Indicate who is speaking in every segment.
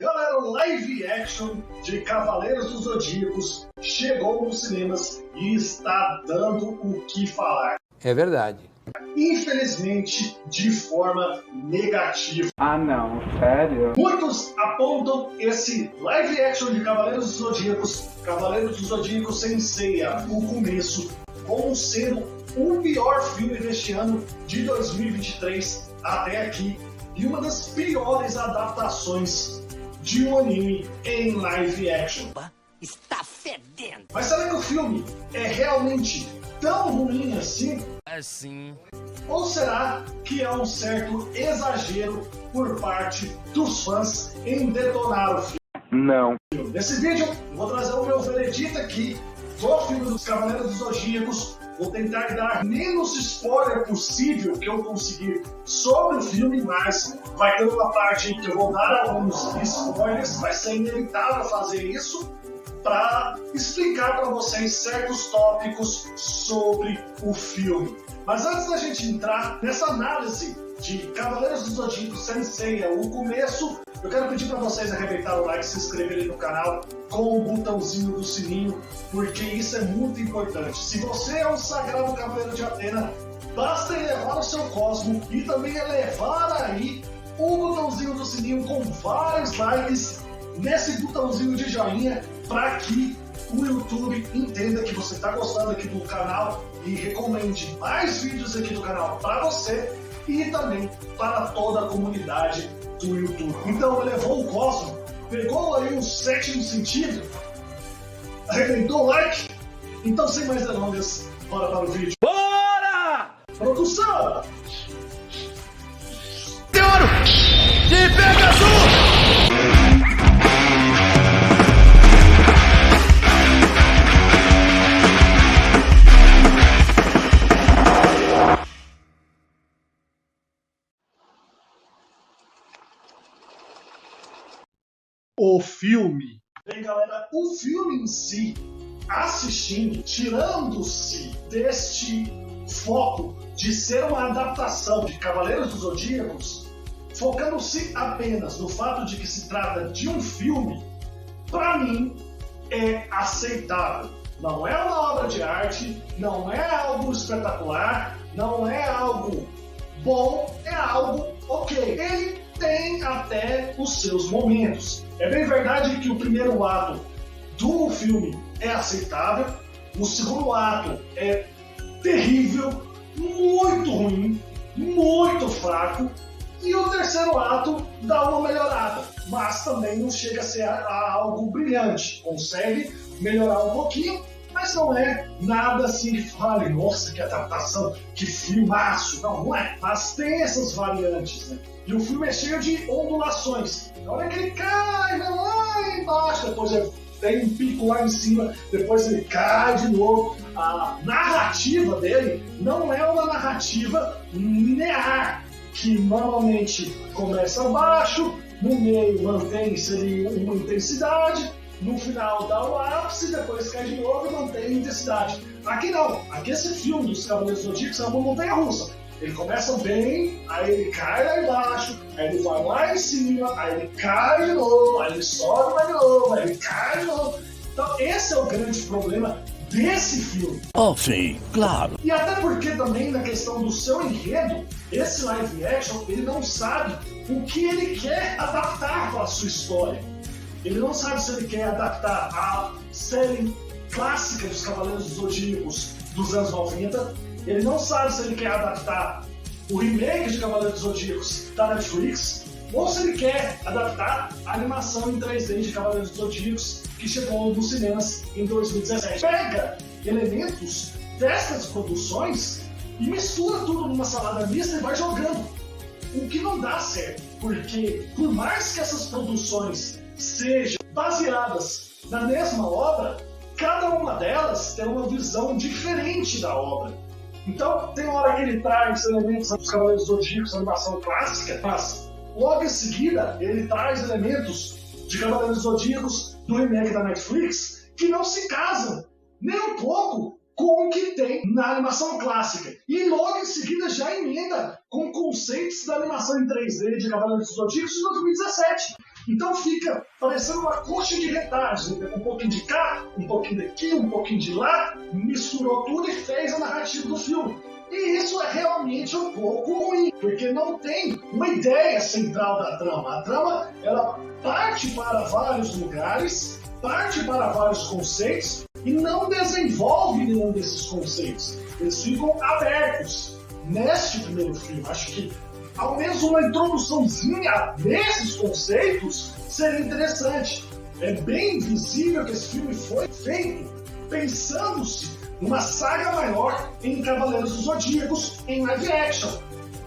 Speaker 1: Galera, o live action de Cavaleiros dos Zodíacos chegou nos cinemas e está dando o que falar.
Speaker 2: É verdade.
Speaker 1: Infelizmente, de forma negativa.
Speaker 3: Ah não, sério?
Speaker 1: Muitos apontam esse live action de Cavaleiros dos Zodíacos sem Seiya, o começo, como sendo o pior filme deste ano de 2023 até aqui e uma das piores adaptações de um anime em live action.
Speaker 4: Está fedendo!
Speaker 1: Mas será que o filme é realmente tão ruim assim?
Speaker 4: Assim.
Speaker 1: Ou será que é um certo exagero por parte dos fãs em detonar o filme?
Speaker 3: Não.
Speaker 1: Nesse vídeo, eu vou trazer o meu veredito aqui do filme dos Cavaleiros dos Zodíacos. Vou tentar dar menos spoiler possível que eu conseguir sobre o filme, mas vai ter uma parte em que eu vou dar alguns spoilers, vai ser inevitável fazer isso, para explicar para vocês certos tópicos sobre o filme. Mas antes da gente entrar nessa análise de Cavaleiros dos Zodíacos sem Seiya, o começo, eu quero pedir para vocês arrebentar o like, se inscreverem no canal com o botãozinho do sininho, porque isso é muito importante. Se você é um sagrado Cavaleiro de Atena, basta elevar o seu cosmo e também elevar aí o botãozinho do sininho com vários likes nesse botãozinho de joinha, para que o YouTube entenda que você está gostando aqui do canal e recomende mais vídeos aqui do canal para você e também para toda a comunidade do YouTube. Então, elevou o cosmo, pegou aí o sétimo sentido, arrebentou o like. Então, sem mais delongas, bora para o vídeo.
Speaker 4: Bora!
Speaker 1: Produção!
Speaker 4: De ouro! De Pegasus!
Speaker 1: O filme. Bem, galera, o filme em si, assistindo, tirando-se deste foco de ser uma adaptação de Cavaleiros dos Zodíacos, focando-se apenas no fato de que se trata de um filme, para mim é aceitável. Não é uma obra de arte, não é algo espetacular, não é algo bom, é algo ok. Ele tem até os seus momentos. É bem verdade que o primeiro ato do filme é aceitável, o segundo ato é terrível, muito ruim, muito fraco, e o terceiro ato dá uma melhorada, mas também não chega a ser algo brilhante. Consegue melhorar um pouquinho, mas não é nada assim que fale, nossa, que adaptação, que filmaço. Não é. Mas tem essas variantes, né? E o filme é cheio de ondulações. Na hora que ele cai, vai lá embaixo, depois ele tem um pico lá em cima, depois ele cai de novo. A narrativa dele não é uma narrativa linear, que normalmente começa abaixo, no meio mantém-se ali uma intensidade, no final dá o ápice, depois cai de novo e mantém a intensidade. Aqui não. Aqui esse filme dos Cavaleiros Zodíacos é uma montanha-russa. Ele começa bem, aí ele cai lá embaixo, aí ele vai lá em cima, aí ele cai de novo, aí ele sobe mais de novo, aí ele cai de novo. Então esse é o grande problema desse filme.
Speaker 4: Oh, sim, claro.
Speaker 1: E até porque também na questão do seu enredo, esse live action, ele não sabe o que ele quer adaptar para a sua história. Ele não sabe se ele quer adaptar a série clássica dos Cavaleiros dos Zodíacos dos anos 90. Ele não sabe se ele quer adaptar o remake de Cavaleiros dos Zodíacos da Netflix ou se ele quer adaptar a animação em 3D de Cavaleiros dos Zodíacos que chegou nos cinemas em 2017. Pega elementos dessas produções e mistura tudo numa salada mista e vai jogando. O que não dá certo, porque por mais que essas produções sejam baseadas na mesma obra, cada uma delas tem uma visão diferente da obra. Então, tem hora que ele traz elementos dos Cavaleiros Zodíacos, animação clássica, mas logo em seguida ele traz elementos de Cavaleiros Zodíacos do remake da Netflix que não se casam nem um pouco com o que tem na animação clássica. E logo em seguida já emenda com conceitos da animação em 3D de Cavaleiros dos Zodíacos de 2017. Então fica parecendo uma coxa de retalhos, um pouquinho de cá, um pouquinho daqui, um pouquinho de lá, misturou tudo e fez a narrativa do filme. E isso é realmente um pouco ruim, porque não tem uma ideia central da trama. A trama, ela parte para vários lugares, parte para vários conceitos e não desenvolve nenhum desses conceitos. Eles ficam abertos neste primeiro filme. Acho que ao menos uma introduçãozinha desses conceitos seria interessante. É bem visível que esse filme foi feito pensando-se numa saga maior em Cavaleiros dos Zodíacos em live action.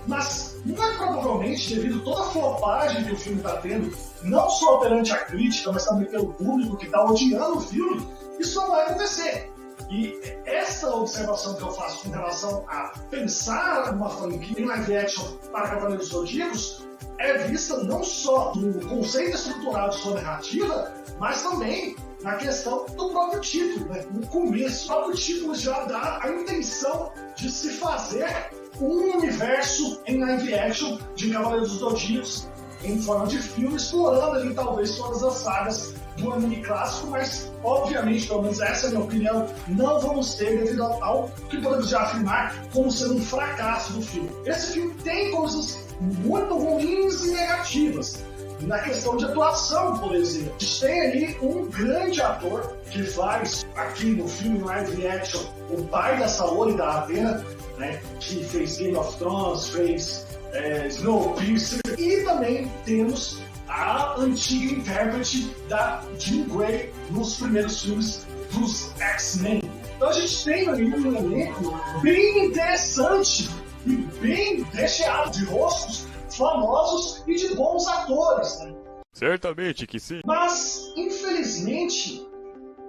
Speaker 1: Mas, muito provavelmente, devido a toda a flopagem que o filme está tendo, não só perante a crítica, mas também pelo público que está odiando o filme, isso não vai acontecer. E essa observação que eu faço com relação a pensar uma franquia em live action para Cavaleiros dos Zodíacos é vista não só no conceito estrutural de sua narrativa, mas também na questão do próprio título, né? No começo, o próprio título já dá a intenção de se fazer um universo em live action de Cavaleiros dos Zodíacos em forma de filme, explorando ali talvez todas as sagas do anime clássico, mas obviamente, pelo menos essa é a minha opinião, não vamos ter devido ao que podemos já afirmar como sendo um fracasso do filme. Esse filme tem coisas muito ruins e negativas. Na questão de atuação, por exemplo, a gente tem ali um grande ator que faz aqui no filme live action o pai da Saori, da Athena, né, que fez Game of Thrones, fez Snowpiercer, e também temos a antiga intérprete da Jean Grey nos primeiros filmes dos X-Men. Então a gente tem ali um elenco bem interessante e bem recheado de rostos famosos e de bons atores, né?
Speaker 4: Certamente que sim.
Speaker 1: Mas, infelizmente,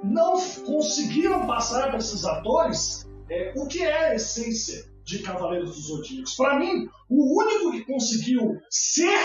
Speaker 1: não conseguiram passar para esses atores o que é a essência de Cavaleiros dos Zodíacos. Para mim, o único que conseguiu ser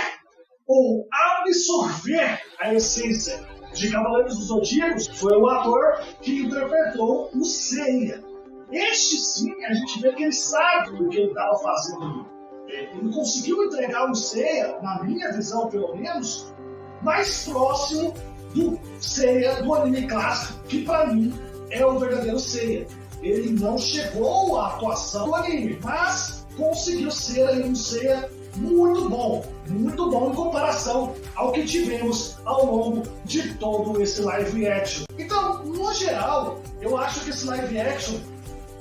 Speaker 1: ou absorver a essência de Cavaleiros dos Zodíacos foi o ator que interpretou o Seiya. Este sim, a gente vê que ele sabe do que ele estava fazendo ali. Ele conseguiu entregar o Seiya, na minha visão pelo menos, mais próximo do Seiya do anime clássico, que para mim é o verdadeiro Seiya. Ele não chegou à atuação do anime, mas conseguiu ser um Seiya muito bom em comparação ao que tivemos ao longo de todo esse live action. Então, no geral, eu acho que esse live action,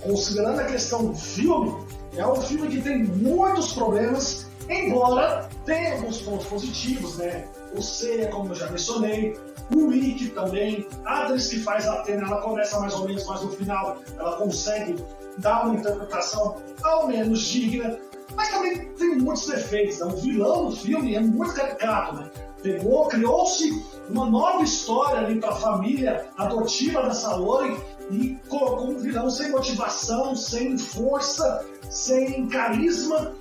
Speaker 1: considerando a questão do filme, é um filme que tem muitos problemas, embora tenha alguns pontos positivos, né? O Seiya, como eu já mencionei, o Ikki também, a atriz que faz a Athena, ela começa mais ou menos, mas no final ela consegue dar uma interpretação ao menos digna, mas também tem muitos defeitos, né? O vilão do filme é muito caricato, né? Criou-se uma nova história ali para a família adotiva da Saori e colocou um vilão sem motivação, sem força, sem carisma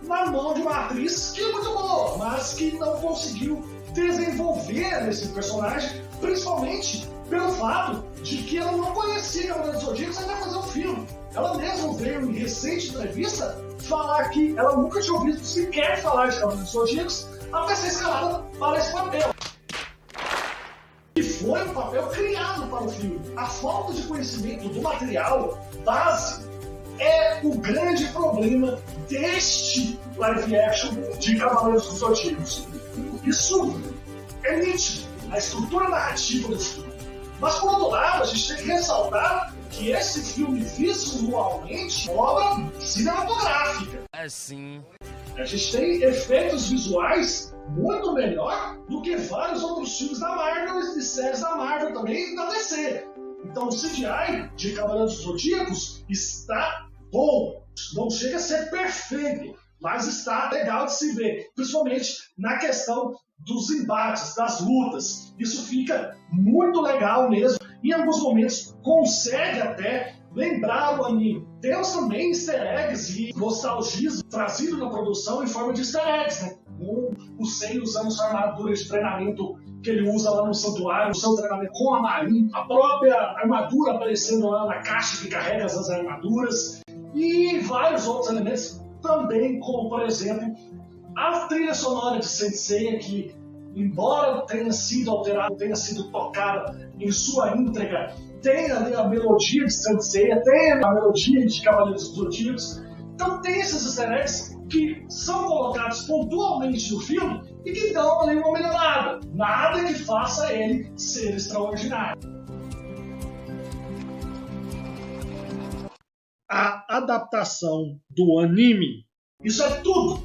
Speaker 1: na mão de uma atriz que é muito boa, mas que não conseguiu desenvolver esse personagem, principalmente pelo fato de que ela não conhecia Cavaleiros dos Zodíacos até fazer o filme. Ela mesma veio em recente entrevista falar que ela nunca tinha ouvido sequer falar de Cavaleiros dos Zodíacos até ser escalada para esse papel. E foi um papel criado para o filme. A falta de conhecimento do material base é o grande problema deste live action de Cavaleiros dos Zodíacos. Isso é nítido na estrutura narrativa do filme. Mas, por outro lado, a gente tem que ressaltar que esse filme visualmente é uma obra cinematográfica.
Speaker 4: É sim.
Speaker 1: A gente tem efeitos visuais muito melhor do que vários outros filmes da Marvel e séries da Marvel também e da DC. Então o CGI de Cavaleiros dos Zodíacos está bom. Não chega a ser perfeito, mas está legal de se ver. Principalmente na questão dos embates, das lutas. Isso fica muito legal mesmo. Em alguns momentos consegue até lembrar o anime. Temos também easter eggs e nostalgias trazido na produção em forma de easter eggs, né? O Seiya usando sua armadura de treinamento que ele usa lá no santuário, o seu treinamento com a Marin, a própria armadura aparecendo lá na caixa que carrega as armaduras e vários outros elementos também, como por exemplo a trilha sonora de Saint Seiya, que embora tenha sido alterada, tenha sido tocada em sua íntegra, tem ali a melodia de Saint Seiya, tem a melodia de Cavaleiros dos Zodíacos. Então tem esses easter eggs que são colocados pontualmente no filme e que dão ali uma melhorada. Nada que faça ele ser extraordinário. A adaptação do anime, isso é tudo,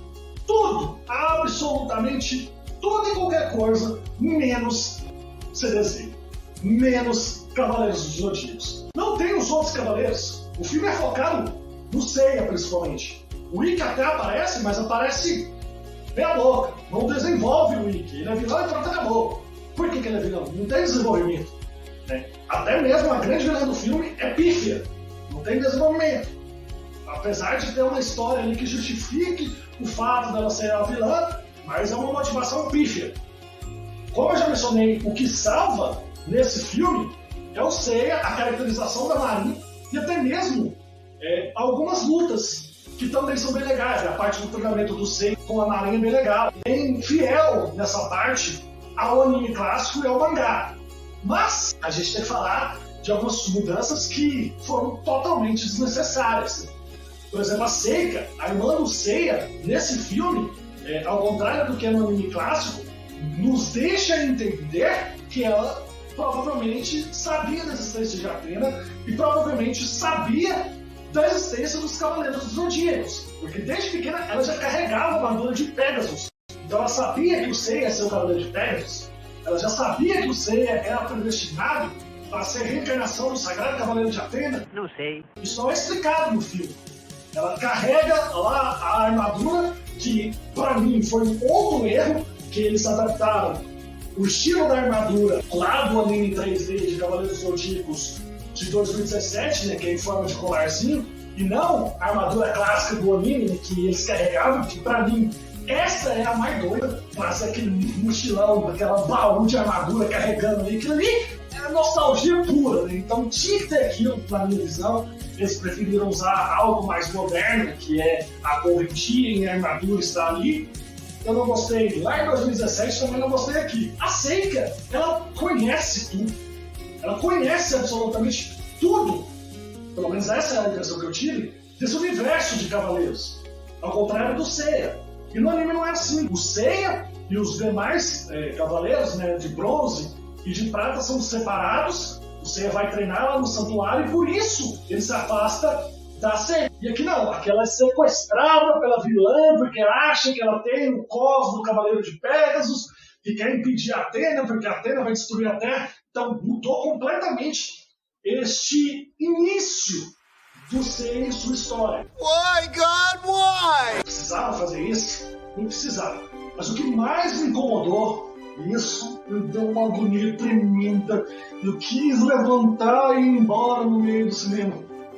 Speaker 1: absolutamente tudo e qualquer coisa, menos CDZ, menos Cavaleiros dos Zodíacos. Não tem os outros Cavaleiros, o filme é focado no Seiya principalmente. O Ikki até aparece, mas aparece meia boca, não desenvolve o Ikki, ele é vilão e pronto, acabou. Por que ele é vilão? Não tem desenvolvimento. Né? Até mesmo a grande vilã do filme é pífia. Não tem desenvolvimento. Apesar de ter uma história ali que justifique o fato dela ser a vilã, mas é uma motivação pífia. Como eu já mencionei, o que salva nesse filme é o Seiya, a caracterização da Marin e até mesmo algumas lutas que também são bem legais. A parte do treinamento do Seiya com a Marin é bem legal. Bem fiel nessa parte ao anime clássico e ao mangá. Mas a gente tem que falar de algumas mudanças que foram totalmente desnecessárias. Por exemplo, a Seika, a irmã do Seiya, nesse filme, ao contrário do que é no anime clássico, nos deixa entender que ela provavelmente sabia da existência de Athena e provavelmente sabia da existência dos Cavaleiros dos Zodíacos, porque desde pequena ela já carregava a armadura de Pegasus. Então ela sabia que o Seiya ia ser o Cavaleiro de Pegasus, ela já sabia que o Seiya era predestinado para ser a reencarnação do Sagrado Cavaleiro de Athena?
Speaker 2: Não sei.
Speaker 1: Isso não é explicado no filme. Ela carrega lá a armadura, que para mim foi um outro erro, que eles adaptaram o estilo da armadura lá do anime 3D de Cavaleiros Zodíacos de 2017, né, que é em forma de colarzinho, e não a armadura clássica do anime, né, que eles carregavam, que para mim essa é a mais doida, mas aquele mochilão, aquela baú de armadura carregando ali, aquilo ali é nostalgia pura, né? Então tinha que ter aquilo na minha visão. Eles preferiram usar algo mais moderno, que é a correntinha e a armadura está ali. Eu não gostei lá em 2017, também não gostei aqui. A Seika, ela conhece tudo. Ela conhece absolutamente tudo. Pelo menos essa é a impressão que eu tive desse universo de Cavaleiros. Ao contrário do Seiya. E no anime não é assim. O Seiya e os demais Cavaleiros, né, de bronze e de prata são separados. O Seiya vai treinar lá no santuário e por isso ele se afasta da Seika. E aqui não, aqui ela é sequestrada pela vilã porque acha que ela tem o cos do Cavaleiro de Pegasus e quer impedir a Athena porque a Athena vai destruir a Terra. Então mudou completamente este início do Seiya e sua história.
Speaker 3: Why, God, why?
Speaker 1: Precisava fazer isso? Não precisava. Mas o que mais me incomodou, isso me deu uma agonia tremenda. Eu quis levantar e ir embora no meio do cinema.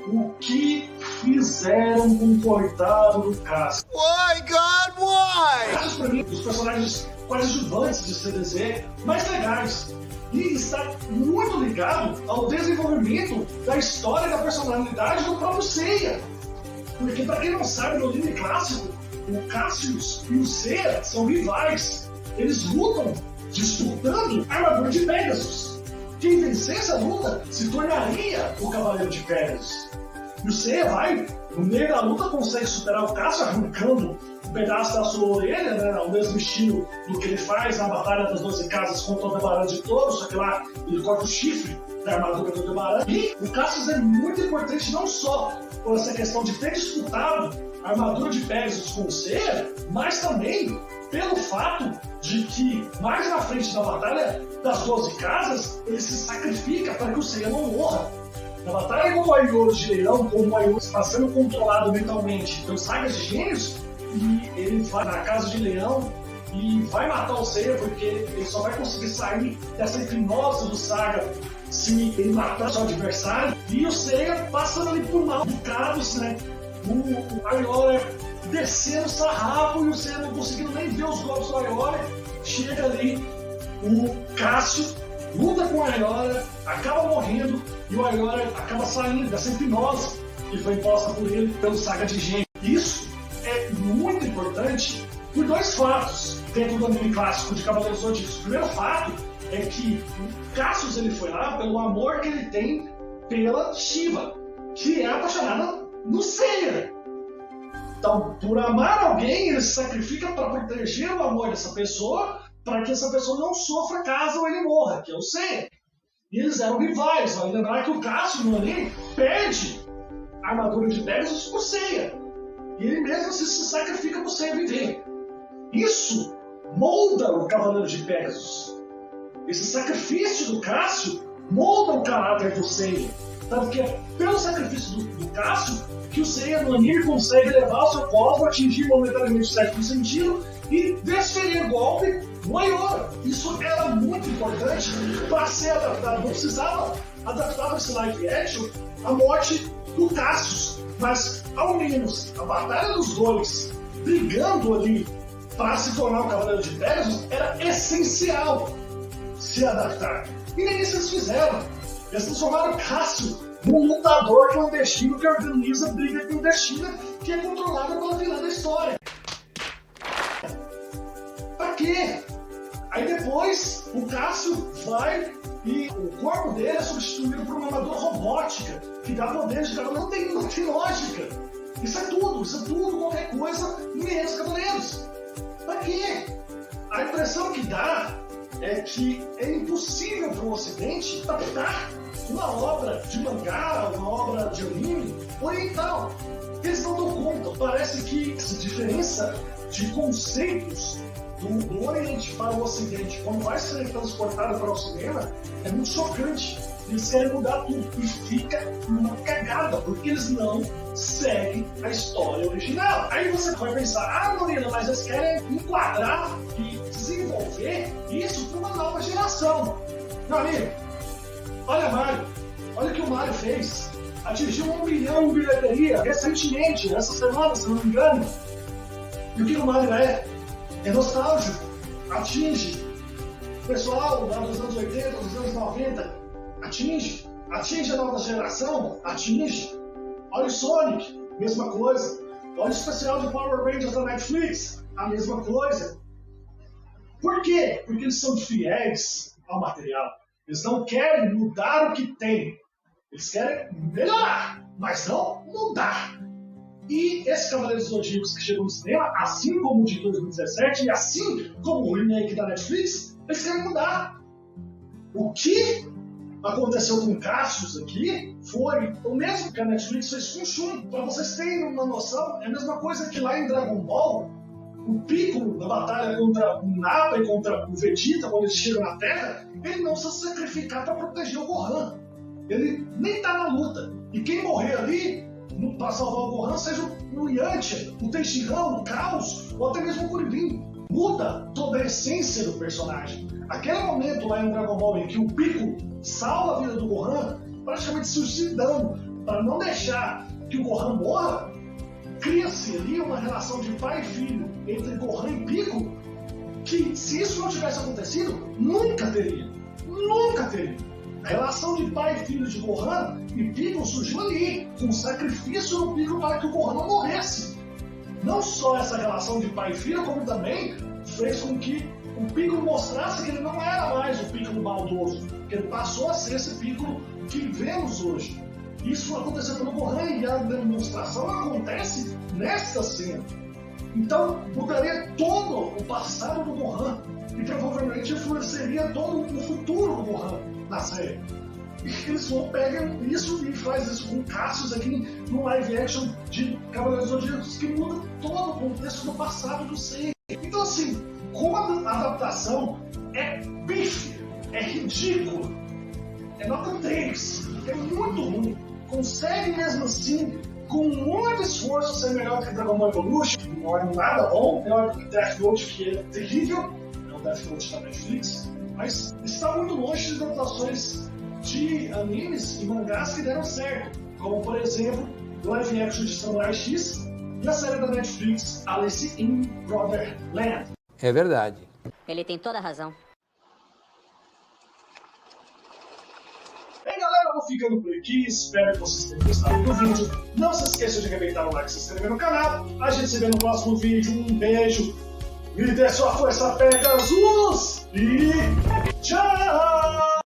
Speaker 1: O que fizeram com o coitado do Cassius?
Speaker 3: Why, God, why?
Speaker 1: Cassius, pra mim, dos personagens coadjuvantes de CDZ mais legais. E está muito ligado ao desenvolvimento da história e da personalidade do próprio Seiya. Porque, para quem não sabe, no anime clássico, o Cassius e o Seiya são rivais. Eles lutam disputando a armadura de Pegasus. Quem vencesse a luta se tornaria o Cavaleiro de Pegasus. E o Seiya vai, no meio da luta, consegue superar o Cassius arrancando um pedaço da sua orelha, né, ao mesmo estilo do que ele faz na Batalha das 12 Casas contra o Aldebaran de Touro, só que lá ele corta o chifre da armadura do Aldebaran. E o Cassius é muito importante não só por essa questão de ter disputado a armadura de Pegasus com o Seiya, mas também pelo fato de que mais na frente da Batalha das 12 Casas ele se sacrifica para que o Seiya não morra. Na batalha com o Aioro de Leão, como o Aioro está sendo controlado mentalmente pelos Sagas de Gênios, e ele vai na casa de Leão e vai matar o Seiya porque ele só vai conseguir sair dessa hipnose do Saga se ele matar seu adversário. E o Seiya passando ali por mal bocados, né? O Aiora descendo o sarrafo e o Seiya não conseguindo nem ver os golpes do Aiora. Chega ali o Cassius, luta com o Aiora, acaba morrendo e o Aiora acaba saindo dessa hipnose que foi imposta por ele pelo Saga de Gênio. Isso é muito importante por dois fatos dentro do anime clássico de Cavaleiros do Zodíaco. O primeiro fato é que o Cassius ele foi lá pelo amor que ele tem pela Shiva, que é apaixonada no Seiya. Então, por amar alguém, ele se sacrifica para proteger o amor dessa pessoa, para que essa pessoa não sofra caso ele morra, que é o Seiya. E eles eram rivais. Vale lembrar que o Cassius no anime perde a armadura de Pegasus por Seiya. E ele mesmo se sacrifica para o Seiya viver. Isso molda o Cavaleiro de Pegasus. Esse sacrifício do Cássio molda o caráter do Seiya. Tanto que é pelo sacrifício do Cássio que o Seiya no anime consegue levar o seu cosmo, atingir momentaneamente o sétimo sentido e desferir golpe no Aiora. Isso era muito importante para ser adaptado. Não precisava adaptar para esse live action a morte do Cassius. Mas, ao menos, a batalha dos dois brigando ali para se tornar o Cavaleiro de Pegasus era essencial se adaptar. E nem isso eles fizeram. Eles transformaram Cássio num lutador clandestino que organiza briga clandestina que é controlada pela vilã da história. Pra quê? Aí depois o Cássio vai e o corpo dele é substituído por uma armadura robótica que dá poderes de cavaleiro. Não tem lógica. Isso é tudo, qualquer coisa, menos cavaleiros. Pra quê? A impressão que dá é que é impossível para o Ocidente adaptar uma obra de mangá, uma obra de anime oriental. Eles não dão conta. Parece que essa diferença de conceitos do Oriente para o Ocidente, quando vai ser transportado para o cinema, é muito chocante. Eles querem mudar tudo e fica uma cagada, porque eles não seguem a história original. Aí você vai pensar, Norina, mas eles querem enquadrar e desenvolver isso para uma nova geração. Meu amigo, olha Mario, olha o que o Mario fez. Atingiu 1 milhão de bilheteria recentemente, essa semana, se não me engano. E o que o Mario é? É nostálgico, atinge o pessoal dos anos 80, dos anos 90, atinge a nova geração, atinge. Olha o Sonic, mesma coisa. Olha o especial de Power Rangers da Netflix, a mesma coisa. Por quê? Porque eles são fiéis ao material. Eles não querem mudar o que tem. Eles querem melhorar, mas não mudar. E esse Cavaleiros Zodíacos que chegou no cinema, assim como o de 2017 e assim como o remake da Netflix, eles querem mudar. O que aconteceu com Cassius aqui foi o mesmo que a Netflix fez com o Shun. Para vocês terem uma noção, é a mesma coisa que lá em Dragon Ball, o Piccolo na batalha contra o Nappa e contra o Vegeta, quando eles chegam na Terra, ele não precisa se sacrificar para proteger o Gohan. Ele nem tá na luta. E quem morrer ali para salvar o Gohan, seja o Yantia, o Tenshinhan, o Caos, ou até mesmo o Kuririn. Muda toda a essência do personagem. Aquele momento lá em Dragon Ball em que o Piccolo salva a vida do Gohan, praticamente suicidando, para não deixar que o Gohan morra, cria-se ali uma relação de pai e filho entre Gohan e Piccolo, que se isso não tivesse acontecido, nunca teria. Nunca teria. A relação de pai e filho de Gohan e Piccolo surgiu ali, com o sacrifício do Piccolo para que o Gohan não morresse. Não só essa relação de pai e filho, como também fez com que o Piccolo mostrasse que ele não era mais o Piccolo maldoso, que ele passou a ser esse Piccolo que vemos hoje. Isso aconteceu pelo Gohan e a demonstração acontece nesta cena. Então, mudaria todo o passado do Gohan e provavelmente influenciaria todo o futuro do Gohan na série. E eles vão pegar isso e faz isso com Cassius aqui no live action de Cavaleiros Zodíacos, que muda todo o contexto do passado do Seiya. Então assim, como a adaptação é pífia, é ridículo, é nota 3, é muito ruim, consegue mesmo assim, com muito esforço, ser melhor que Dragon Ball Evolution, não é nada bom, melhor que Death Note, que é terrível, é o Death Note da Netflix, mas está muito longe de adaptações de animes e mangás que deram certo, como por exemplo o live action de Samurai X e a série da Netflix Alice in Borderland.
Speaker 2: É verdade.
Speaker 5: Ele tem toda a razão.
Speaker 1: Bem galera, eu vou ficando por aqui, espero que vocês tenham gostado do vídeo. Não se esqueçam de arrebentar o like e se inscrever no canal. A gente se vê no próximo vídeo, um beijo Me dê sua força, Pegasus! E tchau!